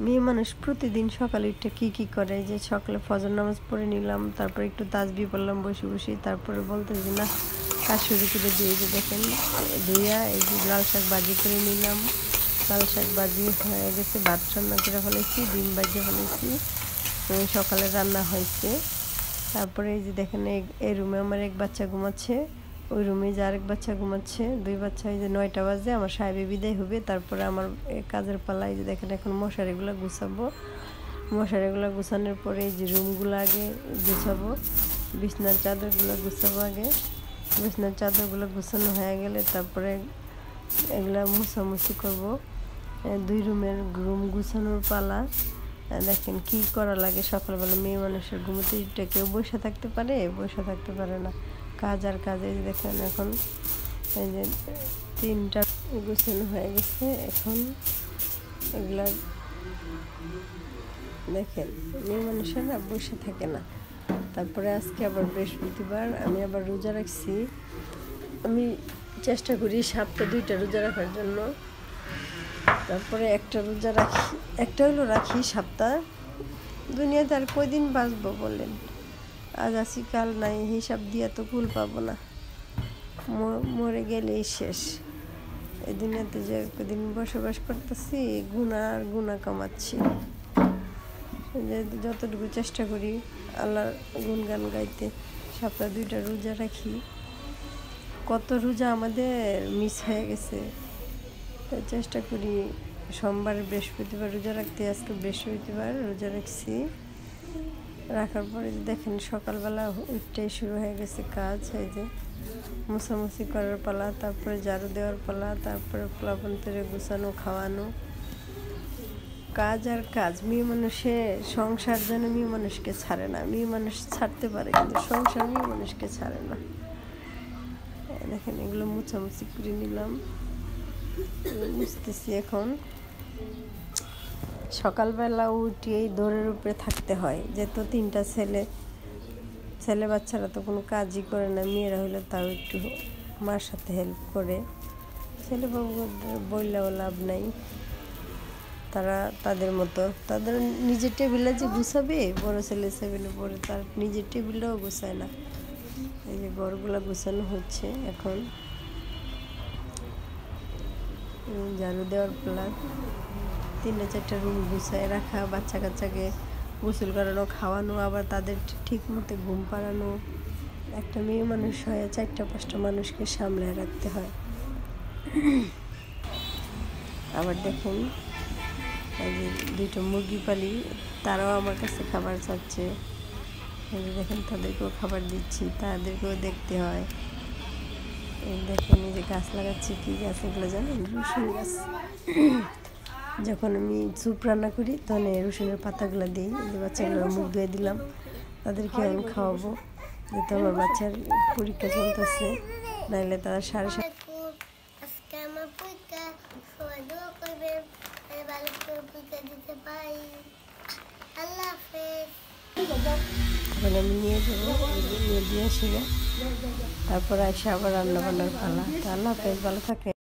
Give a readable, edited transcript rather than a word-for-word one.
মেয়ে মানুষ প্রতিদিন সকালে উঠে কি করে, যে সকালে ফজর নামাজ পড়ে নিলাম, তারপর একটু তাসবিহ পড়লাম বসে বসে, তারপরে বলতেছি না কাজ শুরু করে দিয়ে যে দেখেন ধুইয়া এই যে লাল শাক ভাজি করে নিলাম। লাল শাক ভাজি হয়ে গেছে, ভাত রান্না করে ফেলেছি, ডিম ভাজি ফেলেছি, সকালে রান্না হয়েছে। তারপরে এই যে দেখেন এই রুমে আমার এক বাচ্চা ঘুমাচ্ছে, ওই রুমে যে আরেক বাচ্চা ঘুমাচ্ছে, দুই বাচ্চা। এই যে 9টা বাজে আমার সাহেবে বিদায় হবে, তারপরে আমার কাজের পালা। এই যে দেখেন এখন মশারিগুলো গুছাবো, মশারিগুলো গুছানোর পরে এই যে রুমগুলো আগে গুছাবো, বিছনার চাদরগুলো গুছাবো আগে। বিছনার চাদরগুলো গুছানো হয়ে গেলে তারপরে এগুলা মুছামুছি করবো। 2 রুমের রুম গুছানোর পালা। দেখেন কি করা লাগে সকালবেলা। মেয়ে মানুষের ঘুমোতে কেউ বসে থাকতে পারে? বসে থাকতে পারে না, কাজ আর কাজ। এই যে দেখেন এখন এই যে 3টা গুছানো হয়ে গেছে। এখন এগুলা দেখেন মেয়ে মানুষেরা বসে থাকে না। তারপরে আজকে আবার বৃহস্পতিবার, আমি আবার রোজা রাখছি। আমি চেষ্টা করি সপ্তাহে 2টা রোজা রাখার জন্য। তারপরে একটা রোজা রাখি, একটা হলো রাখি সপ্তাহ। দুনিয়াতে আর কয়দিন বাঁচবো বলেন? আজ আছি কাল নাই, হিসাব দিয়ে তো কুল পাবো না, মরে গেলেই শেষ। এই দুনিয়াতে যে কদিন বসবাস করতেছি গুনাহ আর গুনাহ কামাচ্ছি। যে যতটুকু চেষ্টা করি আল্লাহর গুণগান গাইতে, সপ্তাহে 2টা রোজা রাখি। কত রোজা আমাদের মিস হয়ে গেছে। চেষ্টা করি সোমবার বৃহস্পতিবার রোজা রাখতে। আজকে বৃহস্পতিবার রোজা রাখছি। রাখার পরে দেখেন সকালবেলা উঠতেই শুরু হয়ে গেছে কাজ। এই যে মোছামুছি করার পালা, তারপরে ঝাড়ু দেওয়ার পালা, তারপরে প্লাবন্তরে গুছানো, খাওয়ানো, কাজ আর কাজ। মেয়ে মানুষের সংসার যেন মেয়ে মানুষকে ছাড়ে না। মেয়ে মানুষ ছাড়তে পারে কিন্তু সংসার মেয়ে মানুষকে ছাড়ে না। দেখেন এগুলো মোছামুছি করে নিলাম, বুঝতেছি। এখন সকালবেলা উঠেই দৌড়ের উপরে থাকতে হয়, যেহেতু 3টা ছেলে বাচ্চারা তো কোনো কাজই করে না। মেয়েরা হইলে তাও একটু মার সাথে হেল্প করে। ছেলে বাবুদের বললেও লাভ নাই, তারা তাদের মতো তাদের নিজের টেবিলে যে গুছাবে, বড় ছেলে 7-এ পড়ে, তার নিজের টেবিলেও গুছায় না। এই যে ঘরগুলো গুছানো হচ্ছে এখন। ঝাড়ু দেওয়ার প্লান, 3-4টা রুম গুছায় রাখা, বাচ্চা কাচ্চাকে গোসল করানো, খাওয়ানো, আবার তাদের ঠিক মতো ঘুম পাড়ানো। একটা মেয়ে মানুষ হয়ে 4টা-5টা মানুষকে সামলায় রাখতে হয়। আবার দেখুন এই যে 2টা মুরগি পালি, তারাও আমার কাছে খাবার চাচ্ছে। এই যে দেখেন তাদেরকেও খাবার দিচ্ছি, তাদেরকেও দেখতে হয়। এই দেখেন এই যে গাছ লাগাচ্ছি, কি গাছ এগুলো জানেন? রসুন গাছ। যখন আমি স্যুপ রান্না করি তখন এই রসুনের পাতাগুলো দিই। এই যে বাচ্চাগুলোর মুখ ধুয়ে দিলাম, তাদেরকে আমি খাওয়াবো। যেহেতু আমার বাচ্চার পরীক্ষা চলতেছে, নাহলে তারা 7:30। তখন আমি নিয়ে যাবো, নিয়ে দিয়ে আসি। তারপর এসে আবার রান্না বান্নার পালা। আল্লাহ হাফেজ, ভালো থাকে।